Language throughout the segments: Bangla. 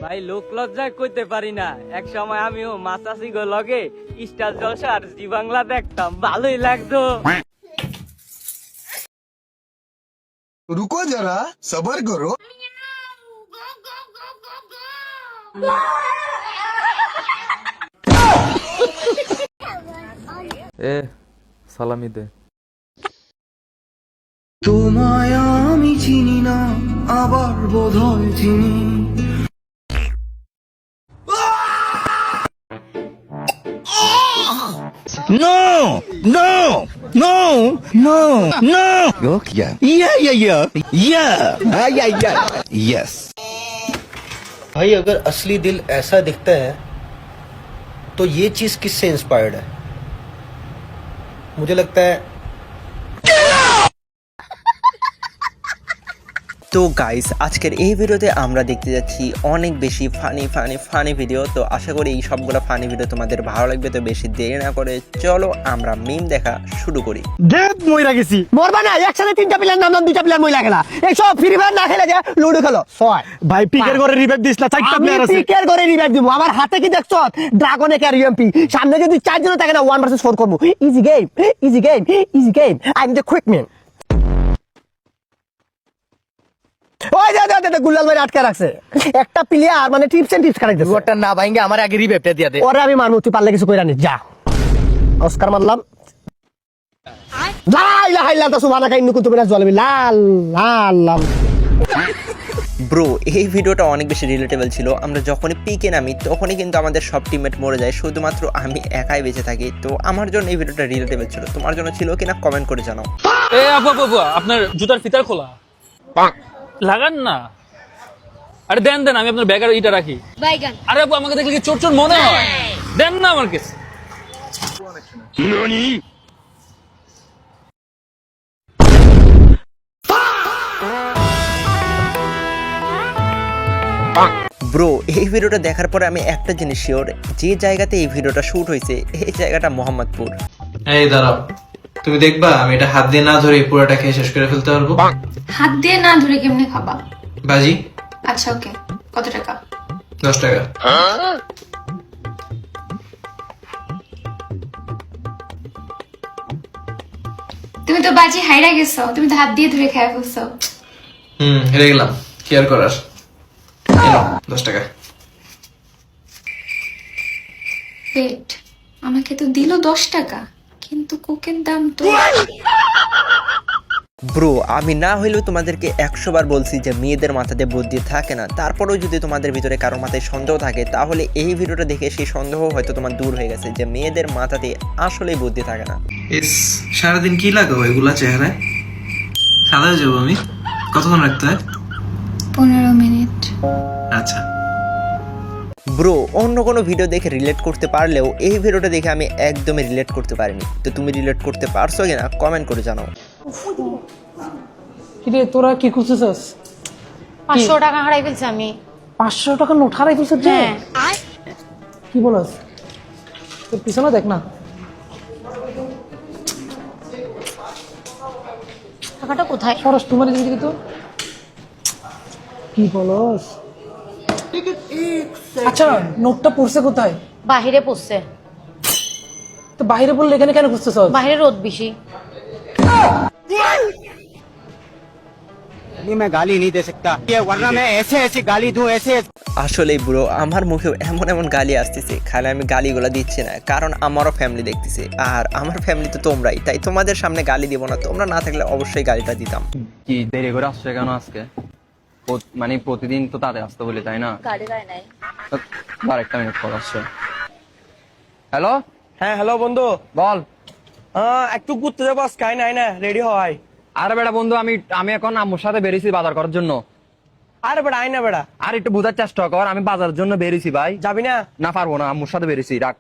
ভাই লোক লজ্জায় কইতে পারি না, এক সময় আমিও মাছাসি গো লগে স্টার জলসা আর জি বাংলা দেখতাম, ভালোই লাগতো। रुको जरा सबर करो। এ সালামি দে। তোমায় আমি চিনি না আবার বোধহয় চিনি। No, no, no, no, no. Oh, yeah. Yeah, yeah, yeah. Yeah. Ah, yeah, yeah. Yes. भाई अगर असली दिल ऐसा दिखता है तो ये चीज किससे इंस्पायर्ड है? मुझे लगता है তো গাইস আজকের এই ভিডিওতে আমরা দেখতে যাচ্ছি অনেক বেশি ফানি ভিডিও। তো আশা করি এই সবগুলো ফানি ভিডিও তোমাদের ভালো লাগবে। তো বেশি দেরি না করে চলো আমরা মিম দেখা শুরু করি। ডেপ মইরা গেছি মরবা না, একসাথে তিনটা প্লেয়ার নাম দুইটা প্লেয়ার মই লাগে না। এই সব ফ্রি ফায়ার না খেলে যা লুডো খেলো। ছয় ভাই পিকের করে রিভাইভ দিস না, চারটা প্লেয়ার আছে। পিকের করে রিভাইভ দিব, আমার হাতে কি দেখছ? ড্রাগনে ক্যারি এমপি, সামনে যদি চারজন থাকে না 1 ভার্সেস 4 করব। Easy game, easy game, easy game. I am the quick man. ওই দে গুলাল ভাই আটকে রাখছে একটা প্লেয়ার, মানে টিপস এন্ড টিপস কাটাইতেছে। ওটা না ভাইঙ্গে আমার আগে রিভাইভটা দিয়া দে। ওরে আমি মারমু, তুই পারলে কিছু কইরা নি যা। অস্কার মারলাম। লা ইলাহা ইল্লাল্লাহ সুবহানাকা ইন্নী কুনতু মিনাজ জালিমিন। লাল লাল লাল। ব্রো এই ভিডিওটা অনেক বেশি রিলেটেবল ছিল। আমরা যখনই পিকে নামি তখনই কিন্তু আমাদের সব টিমমেট মরে যায়, শুধুমাত্র আমি একাই বেঁচে থাকি। তো আমার জন্য এই ভিডিওটা রিলেটেবল ছিল, তোমার জন্য ছিল কিনা কমেন্ট করে জানাও। এ আপু আপনার জুতার ফিতার খোলা লাগান না। আরে দেন আমি আপনার ব্যাগের ইটা রাখি। আরে আপু আমাকে দেখলে কি চোর চোর মনে হয়? দেন না আমার কাছে। ব্রো এই ভিডিওটা দেখার পরে আমি একটা জিনিস শিওর, যে জায়গাতে এই ভিডিওটা শুট হয়েছে এই জায়গাটা মোহাম্মদপুর। এই দাঁড়াও, তুমি দেখবা আমি এটা হাত দিয়ে না ধরে পুরোটা খেয়ে শেষ করে ফেলতে পারবো। হাত দিয়ে না ধরে কেমনে খাবা? বাজি। আচ্ছা ওকে, কত টাকা? 10 টাকা। তুমি তো বাজি হাইরা গেছো, তুমি তো হাত দিয়ে ধরে খেয়ে ফেলছো। হেরে গেলাম, কি আর করার। 10 টাকা। ওয়েট, আমাকে তো দিল 10 টাকা, কিন্তু কোকের দাম তো। ব্রো আমি না হইলেও তোমাদেরকে 100 বার বলছি যে মেয়েদের মাথাতে বুদ্ধি থাকে না। তারপরেও যদি তোমাদের ভিতরে কারো মাথায় সন্দেহ থাকে তাহলে এই ভিডিওটা দেখে সেই সন্দেহ হয়তো তোমার দূর হয়ে গেছে, যে মেয়েদের মাথাতে আসলেই বুদ্ধি থাকে না। সারাদিন কি লাগাবো এগুলা চেহারায়? সাদা হয়ে যাবো আমি। কতক্ষণ রাখতে হয়? 15 মিনিট। আচ্ছা ব্রো অন্য কোনো ভিডিও দেখে রিলেট করতে পারলেও এই ভিডিওটা দেখে আমি একদমই রিলেট করতে পারিনি। তো তুমি রিলেট করতে পারছো কিনা কমেন্ট করে জানাও। কিরে তোরা কি করতেছস? 500 টাকা হারাই ফেলছি আমি। 500 টাকা নোট হারাই ফেলছস যে? কি বলস? তোর পিছনে দেখ না। টাকাটা কোথায়? সরস তোমার দিকে তো। কি বলস? আচ্ছা নোটটা পড়ছে কোথায়? বাহিরে পড়ছে। তো বাইরে বললে এখানে কেন খুঁজতেছস? বাহিরে রোদ বেশি। मैं गाली नहीं दे सकता ये वरना मैं ऐसे ऐसे गाली दूं ऐसे। আসলে ব্রো আমার মুখেও এমন এমন গালি আসতেছে, খালি আমি গালিগুলো দিচ্ছি না, কারণ আমারও ফ্যামিলি দেখতেছে আর আমার ফ্যামিলি তো তোমরাই, তাই তোমাদের সামনে গালি দিব না। তোমরা না থাকলে অবশ্যই গালিটা দিতাম। কি দেরি করে আসছে কেন আজকে? মানে প্রতিদিন তো তাদের আসতে বলি, তাই না? গাড়ি যায় নাই। আরেকটা মিনিট পর আসছে। হ্যালো হ্যাঁ হ্যালো বন্ধু, বল। একটু ঘুরতে যাবো আজকে, নাই না রেডি হয়। আরে বেটা বন্ধু, আমি এখন আম্মুর সাথে বেরিয়েছি বাজার করার জন্য। আরে বেড়া আয় না বেড়া। আর একটু বোঝার চেষ্টা কর, আমি বাজারের জন্য বেরিয়েছি ভাই। যাবি না? না পারবো না, আম্মুর সাথে বেরিয়েছি। রাখ,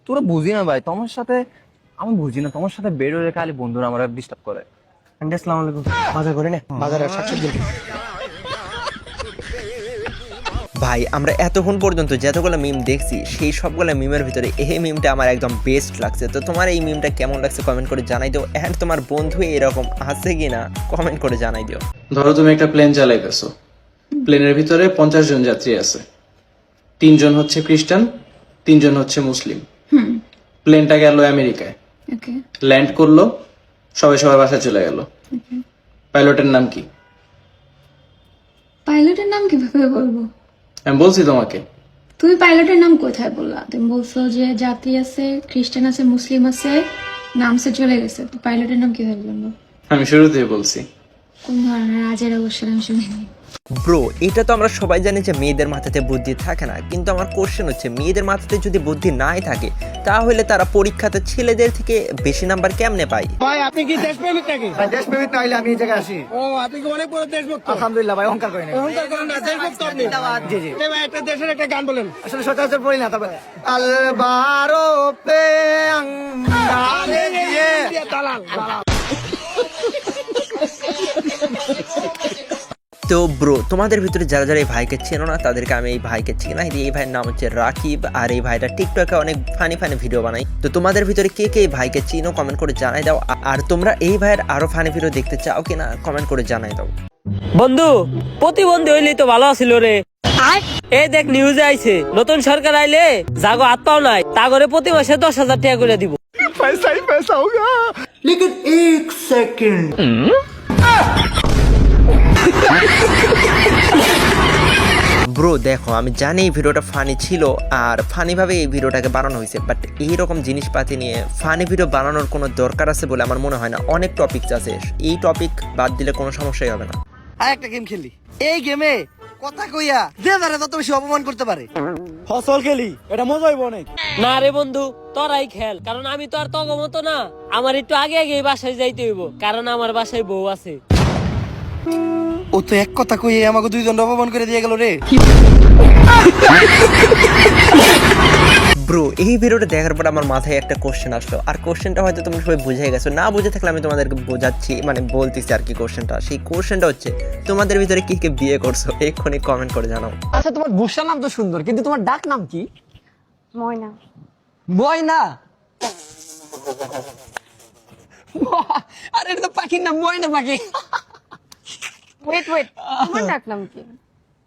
তোরা বুঝি না ভাই, তোমার সাথে আমি বুঝি না, তোমার সাথে বেরোলে খালি বন্ধুরা আমার ডিস্টার্ব করে। আসসালামু আলাইকুম। বাজার করে নে, বাজারে শাকসবজি। ভাই আমরা এতক্ষণ পর্যন্ত যতগুলো মিম দেখছি সেই সবগুলো মিমের ভিতরে এই মিমটা আমার একদম বেস্ট লাগছে। তো তোমার এই মিমটা কেমন লাগছে কমেন্ট করে জানাই দিও, এন্ড তোমার বন্ধু এরকম আছে কিনা কমেন্ট করে জানাই দিও। ধরো তুমি একটা প্লেন চালাইতেছো, প্লেনের ভিতরে 50 জন যাত্রী আছে, 3 জন হচ্ছে খ্রিস্টান, 3 জন হচ্ছে মুসলিম। প্লেনটা গেল আমেরিকায়, ল্যান্ড করলো, সবাই সবার বাসায় চলে গেল। পাইলটের নাম কি? পাইলটের নাম কিভাবে বলবো? আমি বলছি তোমাকে। তুমি পাইলটের নাম কোথায় বললা? তুমি বলছো যে জাতি আছে, খ্রিস্টান আছে, মুসলিম আছে, নামসে চলে গেছে, তো পাইলটের নাম কিভাবে বলবো? আমি শুরুতেই বলছি। কোন ধরনের আজের অবশ্যই আমি শুনিনি। ব্রো, এটা তো আমরা সবাই জানি যে মেয়েদের মাথাতে বুদ্ধি থাকে না, কিন্তু আমার কোশ্চেন হচ্ছে মেয়েদের মাথাতে যদি বুদ্ধি নাই থাকে তাহলে তারা পরীক্ষাতে ছেলেদের থেকে বেশি নাম্বার কেমনে পায়? ভাই আপনি কি দেশপ্রেমিক নাকি? দেশপ্রেমিক না হলে আমি এই জায়গায় আসি। ও আপনি কি অনেক বড় দেশভক্ত? আলহামদুলিল্লাহ ভাই, অহংকার করেন না। অহংকার করেন না, দেশভক্ত আপনি। জি জি। ভাই একটা দেশের একটা গান বলেন। আসলে সচরাচর পড়ি না, তবে আলবারো পে আঙ্গারে দিয়ে দালাল। তো ব্রো, তোমাদের ভিতরে যারা যারা এই ভাইকে চেনো না তাদেরকে আমি এই ভাইকে চিনাই দিই। এই ভাইয়ের নাম হচ্ছে রাকিব, আর এই ভাইটা টিকটকে অনেক ফানি ফানি ভিডিও বানাই। তো তোমাদের ভিতরে কে কে এই ভাইকে চিনো কমেন্ট করে জানাই দাও, আর তোমরা এই ভাইয়ের আরো ফানি ভিডিও দেখতে চাও কিনা কমেন্ট করে জানাই দাও। বন্ধু, প্রতিবন্ধী হইলেই তো ভালো আছিল রে। এই দেখ নিউজে আইছে, নতুন সরকার আইলে জাগো হাত পাও নাই তা করে প্রতি মাসে 10,000 টাকা করে দিব। पैसा ही पैसा होगा। लेकिन एक सेकंड ব্রো দেখো, আমি জানি এই ভিডিওটা ফানি ছিল আর ফানি ভাবে এই ভিডিওটাকে বানানো হয়েছে, বাট এইরকম জিনিসপাতি নিয়ে ফানি ভিডিও বানানোর কোনো দরকার আছে বলে আমার মনে হয় না। অনেক টপিক আছে, এই টপিক বাদ দিলে কোনো সমস্যাই হবে না। আর একটা গেম খেলি, এই গেমে কথা কইয়া যে যারা যত বেশি অপমান করতে পারে ফসল খেলি, এটা মজা হইব অনেক। না রে বন্ধু, তোরাই খেল, কারণ আমি তো আর তগ মতো না। আমার একটু আগে আগে বাসায় যাইতে হইব, কারণ আমার বাসায় বউ আছে। ও তো এক কথা কইয়ে আমাকে দুইজন অপমান করে দিয়ে গেল রে। ব্রো, এই ভিডিওটা দেখার পর আমার মাথায় একটা কোশ্চেন আসলো, আর কোশ্চেনটা হয়তো তোমরা সবাই বুঝে গেছো, না বুঝে থাকলে আমি তোমাদেরকে বোঝাচ্ছি, মানে বলতেছি আর কি। কোশ্চেনটা, সেই কোশ্চেনটা হচ্ছে তোমাদের ভিতরে কি কে বিয়ে করছো এক্ষুনি কমেন্ট করে জানাও। আচ্ছা, তোমার বুসা নাম তো সুন্দর, কিন্তু তোমার ডাক নাম কি? ময়না। ময়না? আরে এটা তো পাখির নাম, ময়না পাখি। ওয়েট তোমার ডাক নাম কি?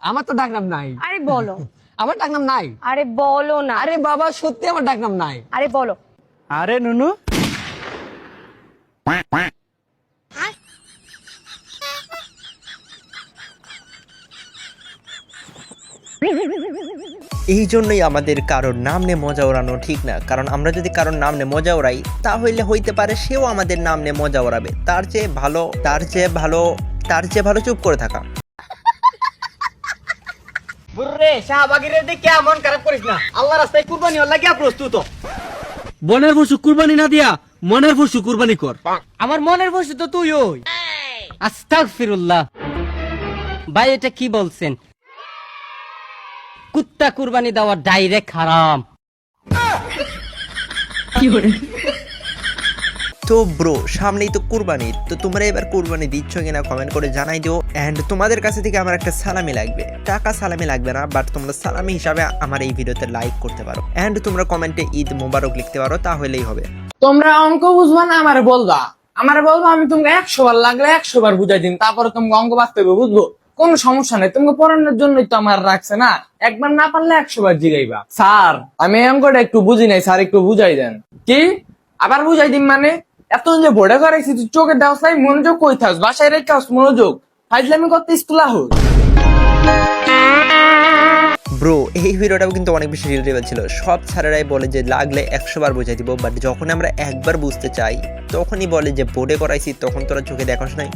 আমার তো ডাক নাম নাই। আরে বলো। আমার ডাক নাম নাই। আরে বলো না। আরে বাবা, সত্যি আমার ডাক নাম নাই। আরে বলো। আরে নুনু, এই জন্যই আমাদের কারোর নাম নিয়ে মজা ওড়ানো ঠিক না, কারণ আমরা যদি কারোর নাম নিয়ে মজা ওড়াই তাহলে হইতে পারে সেও আমাদের নাম নিয়ে মজা ওড়াবে। তার চেয়ে ভালো চুপ করে থাকা। বুড়ে শাহবাগীরে দেখে মন খারাপ করিস না, আল্লাহ রাস্তায় কুরবানি হওয়ার লাগিয়া প্রস্তুত। বনের পশু কুরবানি না দিয়া মনের পশু কুরবানি কর। আমার মনের পশু তো তুই ওই। আস্তাগফিরুল্লাহ। ভাই এটা কি বলছেন? কুত্তা কুরবানি দেওয়া ডাইরেক্ট হারাম। তো ব্রো, সামনেই তো কুরবানি, তো তোমরা এবার কুরবানি দিচ্ছ কিনা কমেন্ট করে জানাই দিও। এন্ড তোমাদের কাছে থেকে আমার একটা সালামি লাগবে, টাকা সালামি লাগবে না, বাট তোমরা সালামি হিসাবে আমার এই ভিডিওতে লাইক করতে পারো, এন্ড তোমরা কমেন্টে ঈদ মোবারক লিখতে পারো, তাহলেই হবে। তোমরা অঙ্ক বুঝবা না, আমারে বলবা, আমি তোমাকে 100 বার লাগলে 100 বার বুঝাই দিন, তারপরে তোমাকে অঙ্ক বাঁচতে হবে, বুঝবো? কোনো সমস্যা নেই, তোমাকে পড়ানোর জন্যই তো আমার রাখছে না। একবার না পারলে 100 বার জিগাইবা। স্যার আমি এই অঙ্কটা একটু বুঝি নাই, স্যার একটু বুঝাই দেন। কি আবার বুঝাই দিন মানে? এত যে ভোরে করাইছি, তুই চোখে দেওয়াস নাই, মনোযোগ কই থাকস? বাসায় রেখে আস মনোযোগ, ফাইজলামি করতে স্কুল আহ। ব্রো, এই ভিডিওটাও কিন্তু অনেক বেশি রিলেটেবল ছিল। সব স্যারেরাই বলে যে লাগলে 100 বার বুঝাই দিব, বাট যখন আমরা একবার বুঝতে চাই তখনই বলে যে বোর্ডে করাইছি, তখন তোরা চোখে দেখাস নাই।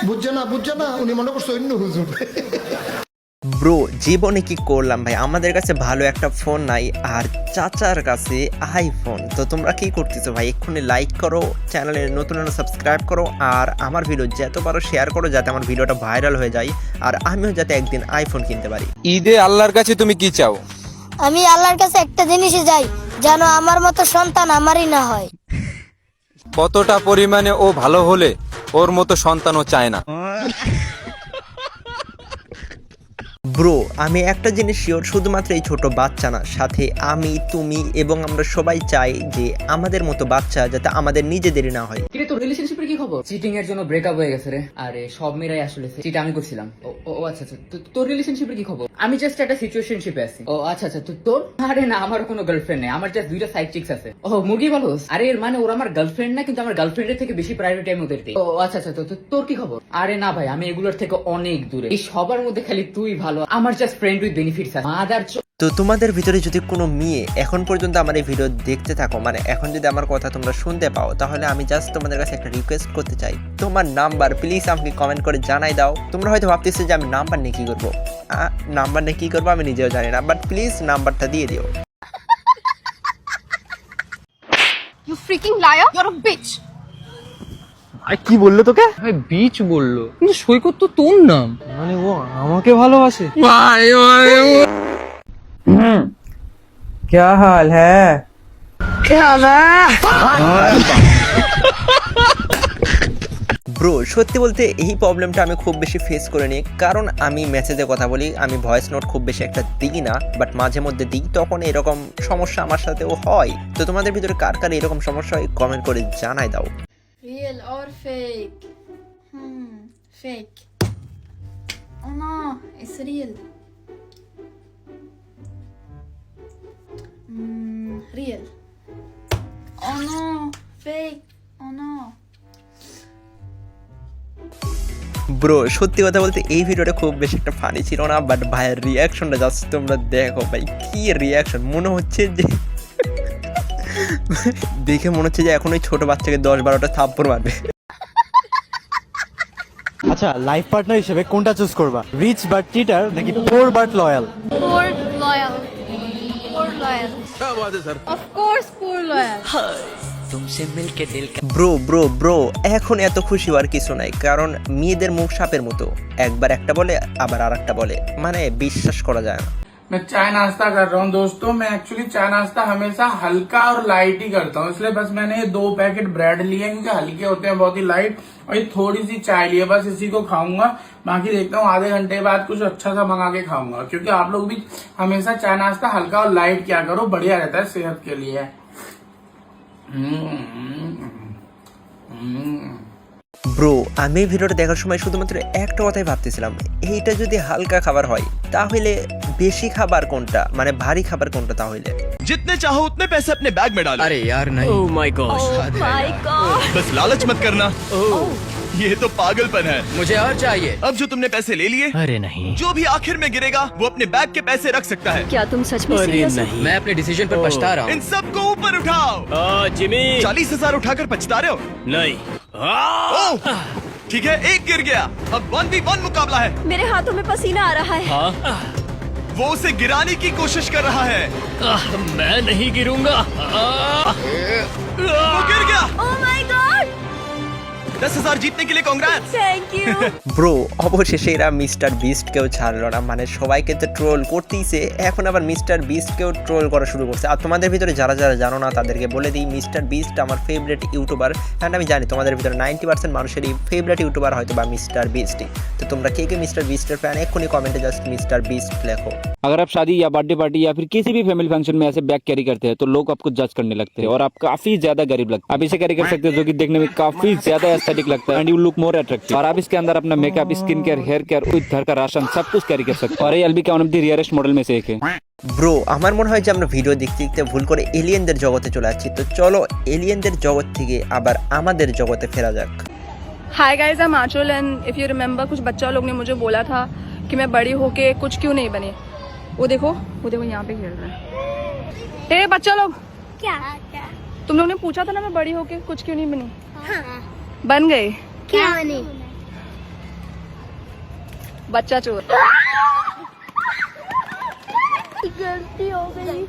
বুঝছে না উনি মনে করছে অন্য হুজুর। ব্রো, জীবনে কি করলাম ভাই, আমাদের কাছে ভালো একটা ফোন নাই, আর চাচার কাছে আইফোন। তো তোমরা কি করতেছো ভাই? এক্ষুনি লাইক করো, চ্যানেলে নতুন সাবস্ক্রাইব করো, আর আমার ভিডিও যত পারো শেয়ার করো, যাতে আমার ভিডিওটা ভাইরাল হয়ে যায়, আর আমিও যাতে একদিন আইফোন কিনতে পারি। ঈদে আল্লাহর কাছে তুমি কি চাও? আমি আল্লাহর কাছে একটা জিনিসই চাই, যেন আমার মতো সন্তান আমারই না হয়। কতটা পরিমাণে ও ভালো হলে ওর মতো সন্তানও চায় না। ব্রো আমি একটা জিনিস শিওর, শুধুমাত্র এই ছোট বাচ্চা না, সাথে আমি, তুমি এবং আমরা সবাই চাই যে আমাদের মতো বাচ্চা যাতে আমাদের নিজেদেরই না হয়। কিরে তোর রিলেশনশিপের কি খবর? চিটিং এর জন্য ব্রেকআপ হয়ে গেছে রে। আরে সব মেয়েরাই আসলে চিট আমি করছিলাম। ও আচ্ছা আচ্ছা, তোর রিলেশনশিপের কি খবর? আমি জাস্ট একটা সিচুয়েশনশিপে আছি। ও আচ্ছা আচ্ছা, তোর? আরে না, আমার কোনো গার্লফ্রেন্ড নেই, আমার জাস্ট 2টা সাইড চিকস আছে। ও মুরগি বলস? আরে এর মানে ওরা আমার গার্লফ্রেন্ড না, কিন্তু আমার গার্লফ্রেন্ডের থেকে বেশি প্রায়োরিটি আমি ওদের দিই। ও আচ্ছা আচ্ছা, তোর কি খবর? আরে না ভাই, আমি এগুলোর থেকে অনেক দূরে। এই সবার মধ্যে খালি তুই ভালো, আমার জাস্ট ফ্রেন্ড উইথ বেনিফিটস আছে। মাদার তো তোমাদের ভিতরে যদি কোনো মেয়ে এখন পর্যন্ত আমার এই ভিডিও দেখতে থাকো, মানে এখন যদি আমার কথা তোমরা শুনতে পাও, তাহলে আমি জাস্ট তোমাদের কাছে একটা রিকোয়েস্ট করতে চাই, তোমার নাম্বার প্লিজ আমাকে কমেন্ট করে জানাই দাও। তোমরা হয়তো ভাবতেছো যে আমি নাম্বার নিয়ে কি করবো, নাম্বার নিয়ে কি করবো আমি নিজেও জানি না, বাট প্লিজ নাম্বারটা দিয়ে দিও। You freaking liar! You're a bitch! কি বললো তোকে? ভাই বিচ বললো, কিন্তু সৈকত তো তোর নাম। মানে ও আমাকে ভালোবাসে? क्या हाल है? ব্রো সত্যি বলতে এই প্রবলেমটা আমি খুব বেশি ফেস করিনি, কারণ আমি মেসেজে কথা বলি, আমি ভয়েস নোট খুব বেশি একটা দিই না, বাট মাঝে মধ্যে দিই, তখন এরকম সমস্যা আমার সাথেও হয়। তো তোমাদের ভিতরে কার কার এরকম সমস্যা হয় কমেন্ট করে জানাই দাও। Real or fake? Fake. Oh no, it's real. Real. Oh no, fake. Oh no. Bro সত্যি কথা বলতে এই ভিডিওটা খুব বেশি একটা ফানি ছিল না, বাট ভাইয়ের রিয়াকশনটা জাস্ট তোমরা দেখো ভাই, কি রিয়াকশন, মনে হচ্ছে যে দেখে মনে হচ্ছে যে এখন ওই ছোট বাচ্চাকে 10-12টা থাপ্পড় মারবে। আচ্ছা লাইফ পার্টনার হিসেবে কোনটা চুজ করবা, রিচ বাট চিটার নাকি poor but loyal? Poor loyal. Poor loyal. Of course, poor loyal. Bro bro bro এখন এত খুশি হওয়ার কিছু নাই, কারণ মেয়েদের মুখ সাপের মতো, একবার একটা বলে আবার আর একটা বলে, মানে বিশ্বাস করা যায় না। मैं चाय नाश्ता कर रहा हूँ दोस्तों। मैं एक्चुअली चाय नाश्ता हमेशा हल्का और लाइट ही करता हूँ, इसलिए बस मैंने 2 पैकेट ब्रेड लिए हैं, क्योंकि हल्के होते हैं बहुत ही लाइट, और ये थोड़ी सी चाय ली है, बस इसी को खाऊंगा। बाकी देखता हूँ आधे घंटे बाद कुछ अच्छा सा मंगा के खाऊंगा, क्योंकि आप लोग भी हमेशा चाय नाश्ता हल्का और लाइट किया करो, बढ़िया रहता है सेहत के लिए। ব্রো আমি এই ভিডিওটা দেখার সময় শুধুমাত্র একটা কথাই ভাবতেছিলাম, এইটা যদি হালকা খাবার হয় তাহলে বেশি খাবার কোনটা, মানে ভারী খাবার কোনটা তাহলে? जितने चाहो उतने पैसे अपने बैग में डालो। अरे यार नहीं। Oh my gosh. बस लालच मत करना। ये तो पागलपन है। मुझे और चाहिए। अब जो तुमने पैसे ले लिए, अरे नहीं, जो भी आखिर में गिरेगा वो अपने बैग के पैसे रख सकता है। क्या तुम सच में serious हो? मैं अपने डिसीजन पर पछता रहा इन सबको ऊपर उठाओ। जिमी 40,000 उठाकर पछता रहे हो? नहीं। ओह, ठीक है, एक गिर गया, अब 1v1 मुकाबला है। मेरे हाथों में पसीना आ रहा है। वो उसे गिराने की कोशिश कर रहा है। मैं नहीं गिरूंगा। वो गिर गया। Oh my God! 10,000 जीतने के लिए कांग्रेस। Thank you. ব্রো অবশেষে এরা মিস্টার বিস্টকেও ছাড়লো না, মানে সবাইকে তো ট্রোল করতেইছে, এখন আবার মিস্টার বিস্টকেও ট্রোল করা শুরু করছে। আর তোমাদের ভিতরে যারা যারা জানো না তাদেরকে বলে দিই, মিস্টার বিস্ট আমার ফেভারিট ইউটিউবার, অ্যান্ড আমি জানি তোমাদের ভিতরে 90% মানুষেরই ফেভারিট ইউটিউবার হয়তো বা মিস্টার বিস্টই। তো তোমরা কে কে মিস্টার বিস্টের ফ্যান এক্ষুনি কমেন্টে জাস্ট মিস্টার বিস্ট লেখো। अगर आप शादी या बर्थडे पार्टी या फिर किसी भी फैमिली फंक्शन में ऐसे बैग कैरी करते हैं तो लोग आपको जज करने लगते हैं और आप काफी ज्यादा गरीब लगते हैं। आप इसे कैरी कर सकते हैं जो कि देखने में काफी ज्यादा एस्थेटिक लगता है and you look more attractive. और आप इसके अंदर अपना makeup, skin care, hair care, with घर का राशन सब कुछ कैरी कर सकते हैं। और ये एलबी का one of the rarest model में से एक है। ব্রো আমার মনে হয় যে আমরা ভিডিও দেখতে দেখতে ভুল করে এলিয়েনদের জগতে চলে যাচ্ছি, তো চলো এলিয়েনদের জগৎ থেকে আবার আমাদের জগতে ফেরা যাক। Hi guys, I'm Achal and if you remember कुछ बच्चा लोग ने मुझे बोला था कि मैं बड़ी होके कुछ क्यों नहीं बनी। वो देखो यहाँ पे खेल रहा है। ए बच्चा लोग, क्या? तुम लोग ने पूछा था ना मैं बड़ी होके कुछ क्यों नहीं बनी। हाँ। बन गए। क्या बनी? बच्चा चोर। गलती हो गई,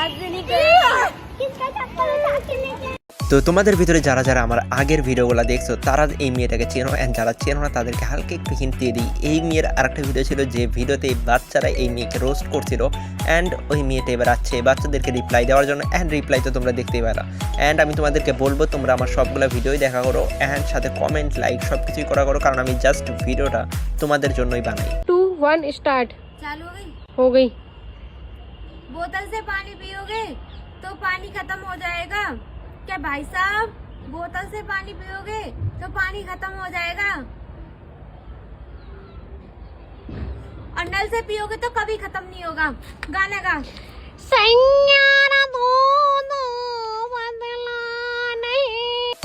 आज से नहीं करेंगे। किसका चप्पल उठा के लेके? তো তোমাদের ভিতরে যারা যারা আমার আগের ভিডিওগুলো দেখছো তারা এই মেয়েটাকে চেনো, অ্যান্ড যারা চেনো না তাদেরকে হালকা একটু হিন্ট দিয়ে দিই। এই মেয়ের আরেকটা ভিডিও ছিল যে ভিডিওতে এই বাচ্চারা এই মেয়েকে রোস্ট করছিল, অ্যান্ড ওই মেয়েটা এবার আসছে এই বাচ্চাদেরকে রিপ্লাই দেওয়ার জন্য, অ্যান্ড রিপ্লাই তো তোমরা দেখতেই পারা। অ্যান্ড আমি তোমাদেরকে বলবো তোমরা আমার সবগুলো ভিডিওই দেখা করো, অ্যান্ড সাথে কমেন্ট লাইক সব কিছুই করা করো, কারণ আমি জাস্ট ভিডিওটা তোমাদের জন্যই বানাই। 2 1 start. चालू हो गई? हो गई। बोतल से पानी पियोगे तो पानी खत्म हो जाएगा क्या भाई साहब? बोतल से पानी पियोगे तो पानी खत्म हो जाएगा, और नल से पियोगे तो कभी खत्म नहीं होगा। गाना गा।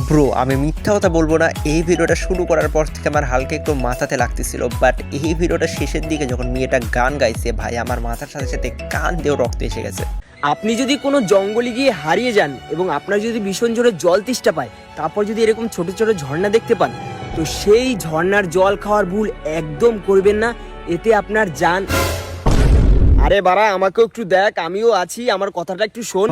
ব্রো আমি মিথ্যা কথা বলবো না, এই ভিডিওটা শুরু করার পর থেকে আমার হালকা একটু মাথাতে লাগতেছিল, বাট এই ভিডিওটা শেষের দিকে যখন মেয়েটা গান গাইছে ভাই আমার মাথার সাথে সাথে কান দিয়েও রক্ত এসে গেছে। আপনি যদি কোনো জঙ্গলে গিয়ে হারিয়ে যান এবং আপনার যদি ভীষণ জোরে জল তেষ্টা পায়, তারপর যদি এরকম ছোট ছোট ঝর্ণা দেখতে পান, তো সেই ঝর্ণার জল খাওয়ার ভুল একদম করবেন না, এতে আপনার জান। আরে বাড়া আমাকেও একটু দেখ, আমিও আছি, আমার কথাটা একটু শোন।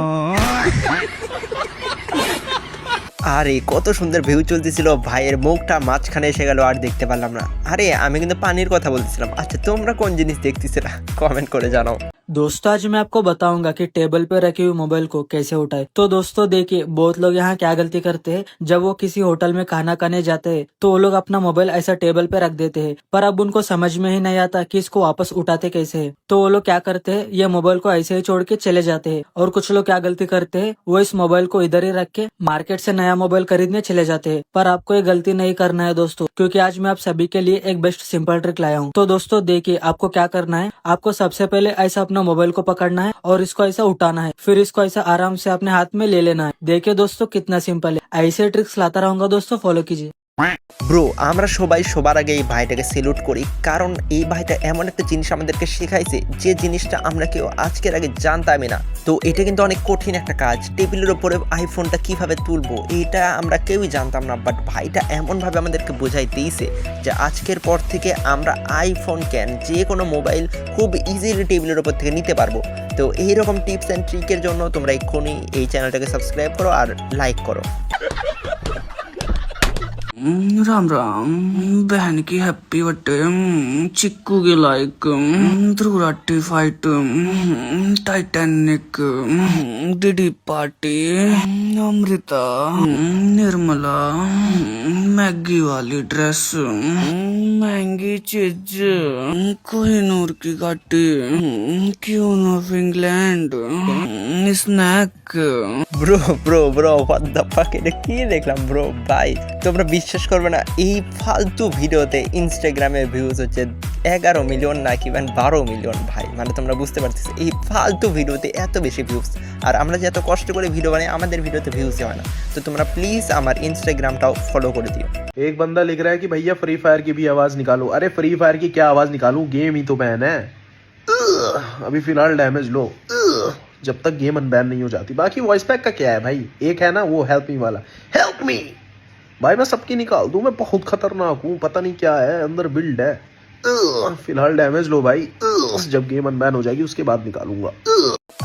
আরে কত সুন্দর ভিউ চলতেছিল, ভাইয়ের মুখটা মাঝখানে এসে গেল আর দেখতে পারলাম না। আরে আমি কিন্তু পানির কথা বলতেছিলাম। আচ্ছা তোমরা কোন জিনিস দেখতেছিলে কমেন্ট করে জানাও। दोस्तों आज मैं आपको बताऊंगा कि टेबल पे रखे हुए मोबाइल को कैसे उठाए। तो दोस्तों देखिए बहुत लोग यहाँ क्या गलती करते हैं, जब वो किसी होटल में खाना खाने जाते हैं तो वो लोग अपना मोबाइल ऐसा टेबल पे रख देते हैं, पर अब उनको समझ में ही नहीं आता कि इसको वापस उठाते कैसे है। तो वो लोग क्या करते हैं, ये मोबाइल को ऐसे ही छोड़ के चले जाते हैं। और कुछ लोग क्या गलती करते हैं, वो इस मोबाइल को इधर ही रख के मार्केट से नया मोबाइल खरीदने चले जाते हैं। पर आपको ये गलती नहीं करना है दोस्तों, क्योंकि आज मैं आप सभी के लिए एक बेस्ट सिंपल ट्रिक लाया हूँ। तो दोस्तों देखिए आपको क्या करना है, आपको सबसे पहले ऐसा अपना मोबाइल को पकड़ना है और इसको ऐसा उठाना है, फिर इसको ऐसा आराम से अपने हाथ में ले लेना है। देखिए दोस्तों कितना सिंपल है, ऐसे ट्रिक्स लाता रहूंगा दोस्तों, फॉलो कीजिए। ব্রো আমরা সবাই সবার আগে এই ভাইটাকে সেলুট করি, কারণ এই ভাইটা এমন একটা জিনিস আমাদেরকে শেখাইছে যে জিনিসটা আমরা কেউ আজকের আগে জানতামই না। তো এটা কিন্তু অনেক কঠিন একটা কাজ, টেবিলের উপরে আইফোনটা কিভাবে তুলবো এটা আমরা কেউই জানতাম না, বাট ভাইটা এমনভাবে আমাদেরকে বোঝাই দিয়েছে যে আজকের পর থেকে আমরা আইফোন কেন যে কোনো মোবাইল খুব ইজিলি টেবিলের উপর থেকে নিতে পারবো। তো এইরকম টিপস অ্যান্ড ট্রিকের জন্য তোমরা এক্ষুনি এই চ্যানেলটাকে সাবস্ক্রাইব করো আর লাইক করো। राम राम, बहन की हैप्पी बर्थडे, चिक्कू की लाइक, ध्रुराटी fight, Titanic, DD party, Amrita, Nirmala, Maggi वाली ड्रेस, महंगी चीज, कोहिनूर की गाड़ी, क्यों of England, snack. Bro bro bro what the fuck, এটা কি দেখলাম ব্রো? ভাই তোমরা বিশ্বাস করবে না, এই ফালতু ভিডিওতে ইনস্টাগ্রামে ভিউজ হচ্ছে 11 মিলিয়ন না কি 12 মিলিয়ন। ভাই মানে তোমরা বুঝতে পারতেছো এই ফালতু ভিডিওতে এত বেশি ভিউজ, আর আমরা যে এত কষ্ট করে ভিডিও বানাই আমাদের ভিডিওতে ভিউজই হয় না। তো তোমরা প্লিজ আমার ইনস্টাগ্রামটাও ফলো করে দিও। एक बंदा लिख रहा है कि भैया फ्री फायर की भी आवाज निकालो। अरे फ्री फायर की क्या आवाज निकालूं, गेम ही तो बैन है। अभी फिलहाल डैमेज लो जब तक गेम अनबैन नहीं हो जाती। बाकी वॉइस पैक का क्या है भाई, एक है ना वो हेल्प मी वाला, हेल्प मी भाई मैं सबकी निकाल दूं, मैं बहुत खतरनाक हूँ, पता नहीं क्या है अंदर बिल्ड है। फिलहाल डैमेज लो भाई, जब गेम अनबैन हो जाएगी उसके बाद निकालूंगा।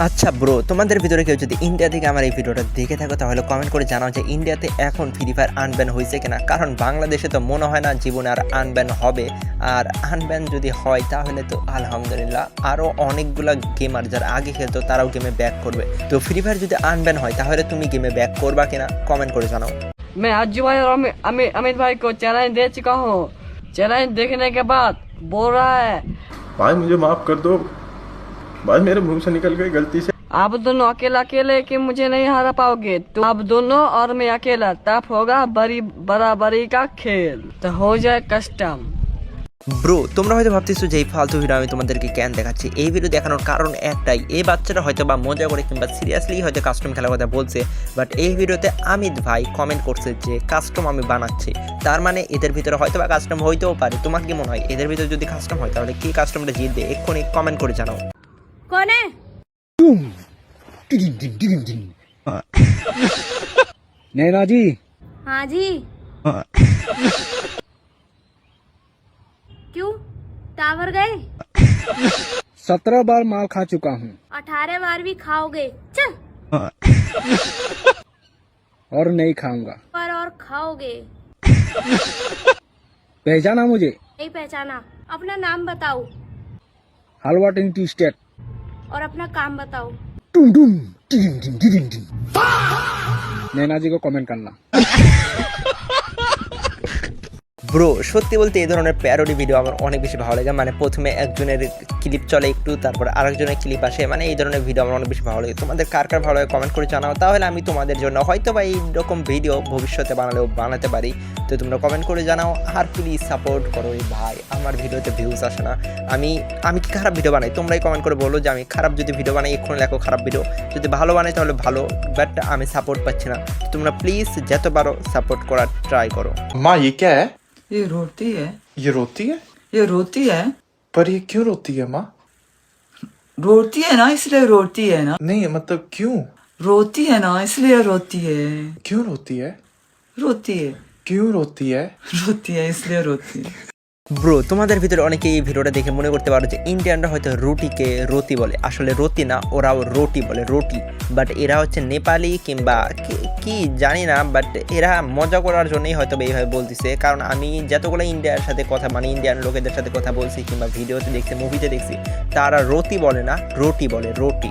আচ্ছা ব্রো তোমাদের ভিতরে কেউ যদি ইন্ডিয়া থেকে আমার এই ভিডিওটা দেখে থাকো তাহলে কমেন্ট করে জানাও যে ইন্ডিয়াতে এখন ফ্রি ফায়ার আনব্যান হয়েছে কিনা, কারণ বাংলাদেশে তো মনে হয় না জীবনে আর আনব্যান হবে। আর আনব্যান যদি হয় তাহলে তো আলহামদুলিল্লাহ, আরও অনেকগুলো গেমার যারা আগে খেলতো তারাও গেমে ব্যাক করবে। তো ফ্রি ফায়ার যদি আনব্যান হয় তাহলে তুমি গেমে ব্যাক করবা কিনা কমেন্ট করে জানাও। मैं अज्जू भाई और अमित भाई को चैलेंज दे चुका हूँ। चैलेंज देखने के बाद बोल रहा है भाई मुझे माफ कर दो भाई, मेरे मुंह से निकल गई गलती से। आप दोनों अकेला अकेले कि मुझे नहीं हरा पाओगे, तो आप दोनों और मैं अकेला, तब होगा बराबरी का खेल, तो हो जाए कस्टम। ব্রো তোমরা হয়তো ভাবতেছো যে এই ফালতু ভিডিও আমি তোমাদেরকে কেন দেখাচ্ছি। এই ভিডিও দেখানোর কারণ একটাই, এই বাচ্চারা হয়তো বা মজা করে কিংবা সিরিয়াসলি হয়তো কাস্টম খেলার কথা বলছে, বাট এই ভিডিওতে আমিত ভাই কমেন্ট করছে যে কাস্টম আমি বানাচ্ছি, তার মানে এদের ভিতরে হয়তো বা কাস্টম হইতেও পারে। তোমার কি মনে হয় এদের ভিতরে যদি কাস্টম হয় তাহলে কি কাস্টমটা জিতবে? এক্ষুনি কমেন্ট করে জানাও। कौन है? नैना जी। हाँ जी। क्यों टावर गए? 17 बार माल खा चुका हूँ। 18 बार भी खाओगे, चल। और नहीं खाऊंगा। पर और खाओगे। पहचाना मुझे? नहीं पहचाना। अपना नाम बताओ हलवा टी स्टेट। और अपना काम बताओ। नैना जी को कमेंट करना। ব্রো সত্যি বলতে এই ধরনের প্যারোডি ভিডিও আমার অনেক বেশি ভালো লাগে, মানে প্রথমে একজনের ক্লিপ চলে একটু, তারপর আরেকজনের ক্লিপ আসে, মানে এই ধরনের ভিডিও আমার অনেক বেশি ভালো লাগে। তোমাদের কার কার ভালো লাগে কমেন্ট করে জানাও, তাহলে আমি তোমাদের জন্য হয়তো বা এইরকম ভিডিও ভবিষ্যতে বানাতে পারি। তো তোমরা কমেন্ট করে জানাও, আর প্লিজ সাপোর্ট করো। এই ভাই আমার ভিডিওতে ভিউজ আসে না, আমি কি খারাপ ভিডিও বানাই? তোমরাই কমেন্ট করে বলো যে আমি খারাপ যদি ভিডিও বানাই, এক্ষুনি লেখো খারাপ ভিডিও, যদি ভালো বানাই তাহলে ভালো, বাট আমি সাপোর্ট পাচ্ছি না। তোমরা প্লিজ যত পারো সাপোর্ট করার ট্রাই করো। माँ ये क्या है? ये रोटी है, ये रोती है? ये रोटी है, पर ये क्यों रोती है माँ? रोटी है ना इसलिए रोटी है ना, नहीं मतलब क्यों? रोटी है ना इसलिए रोती है, क्यों रोती है? रोती है, क्यों रोती है? रोती है इसलिए रोती है। ব্রো তোমাদের ভিতরে অনেকে এই ভিডিওটা দেখে মনে করতে পারো যে ইন্ডিয়ানরা হয়তো রুটিকে রতি বলে, আসলে রতি না, ওরাও রোটি বলে, রোটি। বাট এরা হচ্ছে নেপালি কিংবা কি জানি না, বাট এরা মজা করার জন্যই হয়তো এইভাবে বলতেছে। কারণ আমি যতগুলো ইন্ডিয়ার সাথে কথা, মানে ইন্ডিয়ান লোকেদের সাথে কথা বলছি কিংবা ভিডিওতে দেখছি, মুভিতে দেখছি, তারা রতি বলে না, রোটি বলে, রোটি।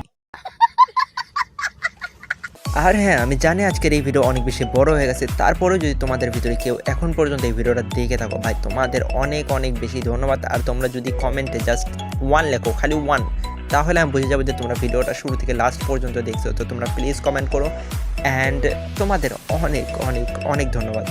আর হ্যাঁ, আমি জানি আজকের এই ভিডিও অনেক বেশি বড় হয়ে গেছে, তারপরেও যদি তোমাদের ভিতরে কেউ এখন পর্যন্ত এই ভিডিওটা দেখে থাকো, ভাই তোমাদের অনেক অনেক বেশি ধন্যবাদ। আর তোমরা যদি কমেন্টে জাস্ট 1 লেখো, খালি 1, তাহলে আমি বুঝে যাবো যে তোমরা ভিডিওটা শুরু থেকে লাস্ট পর্যন্ত দেখছো। তো তোমরা প্লিজ কমেন্ট করো, অ্যান্ড তোমাদের অনেক অনেক অনেক ধন্যবাদ।